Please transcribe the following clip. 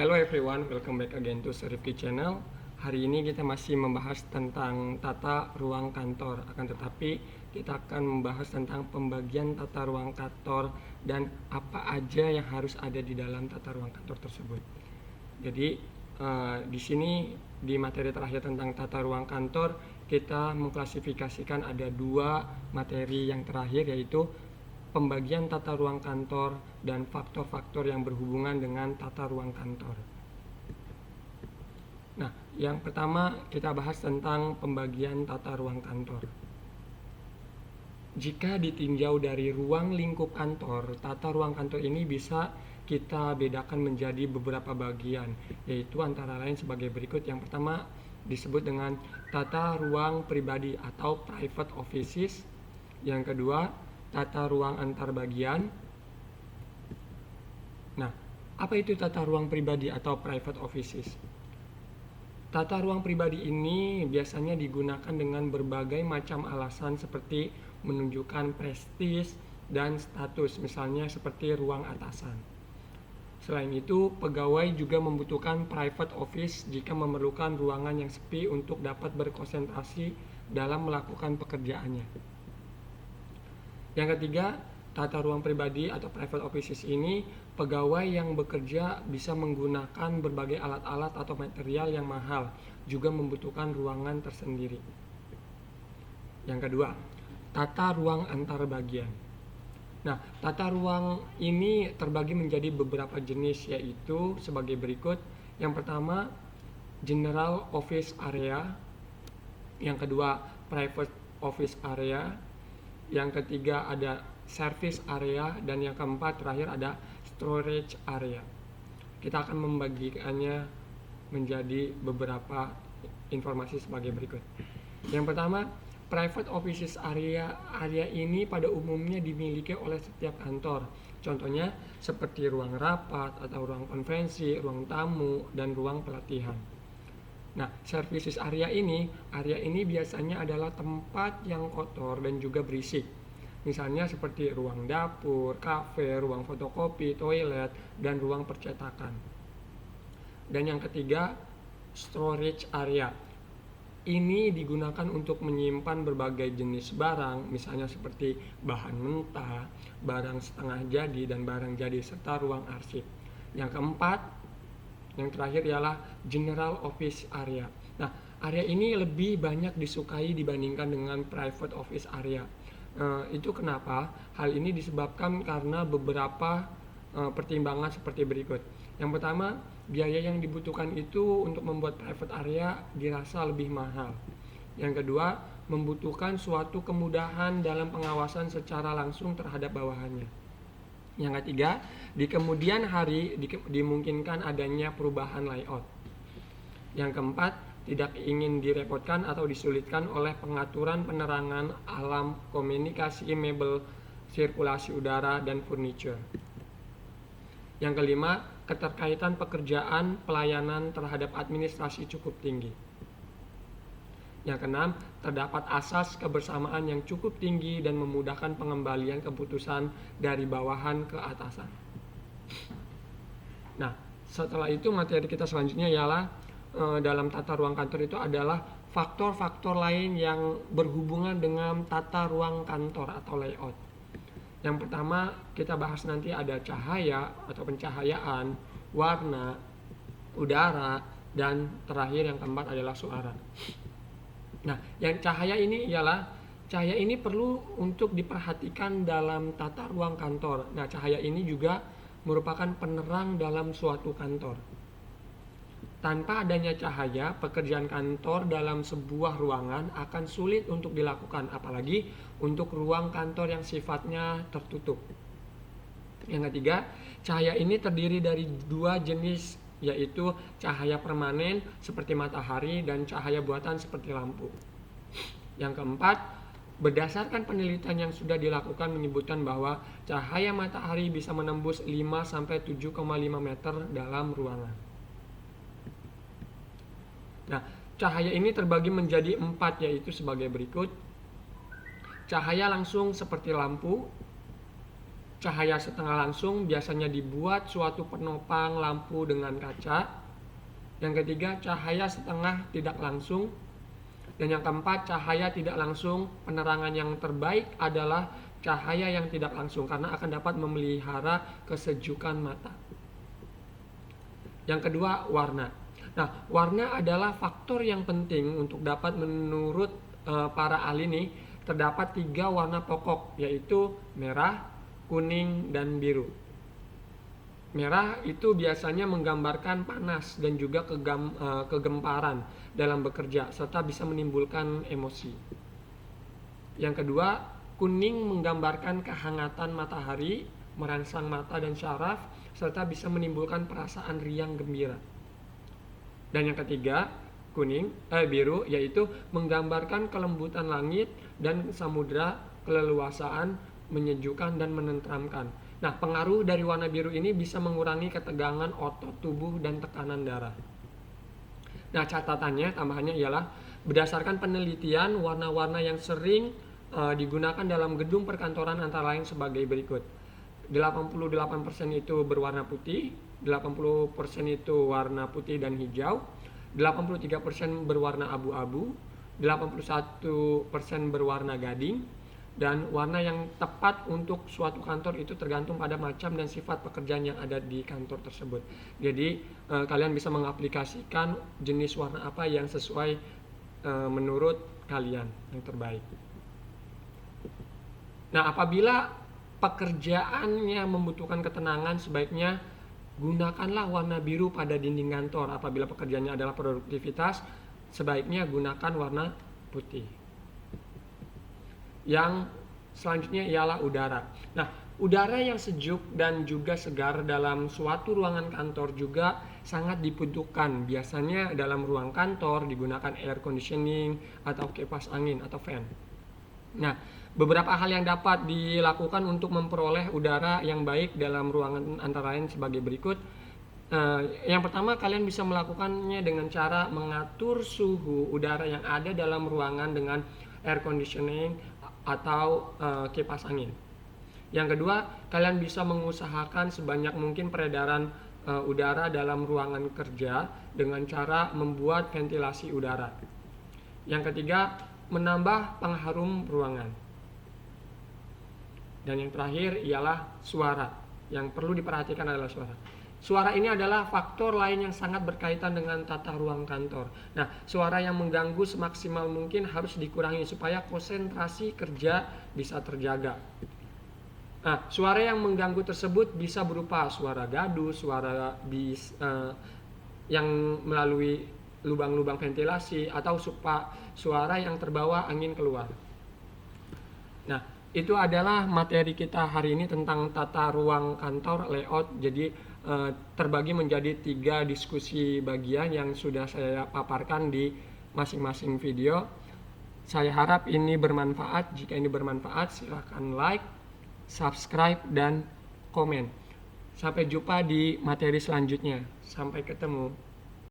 Hello everyone, welcome back again to Serifki Channel. Hari ini kita masih membahas tentang tata ruang kantor. Akan tetapi kita akan membahas tentang pembagian tata ruang kantor dan apa aja yang harus ada di dalam tata ruang kantor tersebut. Jadi di sini di materi terakhir tentang tata ruang kantor kita mengklasifikasikan ada dua materi yang terakhir, yaitu pembagian tata ruang kantor dan faktor-faktor yang berhubungan dengan tata ruang kantor. Nah, yang pertama kita bahas tentang pembagian tata ruang kantor. Jika ditinjau dari ruang lingkup kantor, tata ruang kantor ini bisa kita bedakan menjadi beberapa bagian, yaitu antara lain sebagai berikut. Yang pertama disebut dengan tata ruang pribadi atau private offices. Yang kedua, tata ruang antar bagian. Nah, apa itu tata ruang pribadi atau private offices? Tata ruang pribadi ini biasanya digunakan dengan berbagai macam alasan seperti menunjukkan prestis dan status, misalnya seperti ruang atasan. Selain itu, pegawai juga membutuhkan private office jika memerlukan ruangan yang sepi untuk dapat berkonsentrasi dalam melakukan pekerjaannya. Yang ketiga, tata ruang pribadi atau private offices ini, pegawai yang bekerja bisa menggunakan berbagai alat-alat atau material yang mahal, juga membutuhkan ruangan tersendiri. Yang kedua, tata ruang antar bagian. Nah, tata ruang ini terbagi menjadi beberapa jenis, yaitu sebagai berikut. Yang pertama, general office area. Yang kedua, private office area. Yang ketiga ada service area, dan yang keempat terakhir ada storage area. Kita akan membagikannya menjadi beberapa informasi sebagai berikut. Yang pertama, private offices area ini pada umumnya dimiliki oleh setiap kantor. Contohnya seperti ruang rapat atau ruang konferensi, ruang tamu, dan ruang pelatihan. Nah, services area ini biasanya adalah tempat yang kotor dan juga berisik. Misalnya seperti ruang dapur, kafe, ruang fotokopi, toilet, dan ruang percetakan. Dan yang ketiga, storage area. Ini digunakan untuk menyimpan berbagai jenis barang, misalnya seperti bahan mentah, barang setengah jadi, dan barang jadi, serta ruang arsip. Yang keempat, yang terakhir ialah general office area. Nah, area ini lebih banyak disukai dibandingkan dengan private office area. Itu kenapa? Hal ini disebabkan karena beberapa pertimbangan seperti berikut. Yang pertama, biaya yang dibutuhkan itu untuk membuat private area dirasa lebih mahal. Yang kedua, membutuhkan suatu kemudahan dalam pengawasan secara langsung terhadap bawahannya. Yang ketiga, di kemudian hari dimungkinkan adanya perubahan layout. Yang keempat, tidak ingin direpotkan atau disulitkan oleh pengaturan penerangan, alam, komunikasi, mebel, sirkulasi udara, dan furniture. Yang kelima, keterkaitan pekerjaan pelayanan terhadap administrasi cukup tinggi. Yang keenam, terdapat asas kebersamaan yang cukup tinggi dan memudahkan pengembalian keputusan dari bawahan ke atasan. Nah, setelah itu materi kita selanjutnya ialah dalam tata ruang kantor itu adalah faktor-faktor lain yang berhubungan dengan tata ruang kantor atau layout. Yang pertama kita bahas nanti ada cahaya atau pencahayaan, warna, udara, dan terakhir yang keempat adalah suara. Nah, yang cahaya ini perlu untuk diperhatikan dalam tata ruang kantor. Nah, cahaya ini juga merupakan penerang dalam suatu kantor. Tanpa adanya cahaya, pekerjaan kantor dalam sebuah ruangan akan sulit untuk dilakukan, apalagi untuk ruang kantor yang sifatnya tertutup. Yang ketiga, cahaya ini terdiri dari dua jenis, yaitu cahaya permanen seperti matahari dan cahaya buatan seperti lampu. Yang keempat, berdasarkan penelitian yang sudah dilakukan menyebutkan bahwa cahaya matahari bisa menembus 5-7,5 meter dalam ruangan. Nah, cahaya ini terbagi menjadi 4, yaitu sebagai berikut. Cahaya langsung seperti lampu, cahaya setengah langsung biasanya dibuat suatu penopang lampu dengan kaca. Yang ketiga, cahaya setengah tidak langsung. Dan yang keempat, cahaya tidak langsung. Penerangan yang terbaik adalah cahaya yang tidak langsung karena akan dapat memelihara kesejukan mata. Yang kedua, warna. Nah, warna adalah faktor yang penting untuk dapat menurut para ahli nih, terdapat 3 warna pokok, yaitu merah, kuning, dan biru. Merah itu biasanya menggambarkan panas dan juga kegemparan dalam bekerja serta bisa menimbulkan emosi. Yang kedua, kuning menggambarkan kehangatan matahari, merangsang mata dan syaraf serta bisa menimbulkan perasaan riang gembira. Dan yang ketiga, biru yaitu menggambarkan kelembutan langit dan samudra, keleluasaan, menyejukkan dan menenteramkan. Nah, pengaruh dari warna biru ini bisa mengurangi ketegangan otot tubuh dan tekanan darah. Nah, tambahannya ialah berdasarkan penelitian, warna-warna yang sering digunakan dalam gedung perkantoran antara lain sebagai berikut. 88% itu berwarna putih, 80% itu warna putih dan hijau, 83% berwarna abu-abu, 81% berwarna gading. Dan warna yang tepat untuk suatu kantor itu tergantung pada macam dan sifat pekerjaan yang ada di kantor tersebut. Jadi kalian bisa mengaplikasikan jenis warna apa yang sesuai menurut kalian yang terbaik. Nah, apabila pekerjaannya membutuhkan ketenangan, sebaiknya gunakanlah warna biru pada dinding kantor. Apabila pekerjaannya adalah produktivitas, sebaiknya gunakan warna putih. Yang selanjutnya ialah udara. Nah, udara yang sejuk dan juga segar dalam suatu ruangan kantor juga sangat dibutuhkan. Biasanya dalam ruang kantor digunakan air conditioning atau kipas angin atau fan. Nah, beberapa hal yang dapat dilakukan untuk memperoleh udara yang baik dalam ruangan antara lain sebagai berikut. Yang pertama, kalian bisa melakukannya dengan cara mengatur suhu udara yang ada dalam ruangan dengan air conditioning atau kipas angin. Yang kedua, kalian bisa mengusahakan sebanyak mungkin peredaran udara dalam ruangan kerja dengan cara membuat ventilasi udara. Yang ketiga, menambah pengharum ruangan. Dan yang terakhir ialah suara. Yang perlu diperhatikan adalah suara. Suara ini adalah faktor lain yang sangat berkaitan dengan tata ruang kantor. Nah, suara yang mengganggu semaksimal mungkin harus dikurangi supaya konsentrasi kerja bisa terjaga. Nah, suara yang mengganggu tersebut bisa berupa suara gaduh, suara yang melalui lubang-lubang ventilasi, atau suara yang terbawa angin keluar. Nah, itu adalah materi kita hari ini tentang tata ruang kantor, layout. Jadi terbagi menjadi 3 diskusi bagian yang sudah saya paparkan di masing-masing video. Saya harap ini bermanfaat. Jika ini bermanfaat, silakan like, subscribe, dan komen. Sampai jumpa di materi selanjutnya. Sampai ketemu.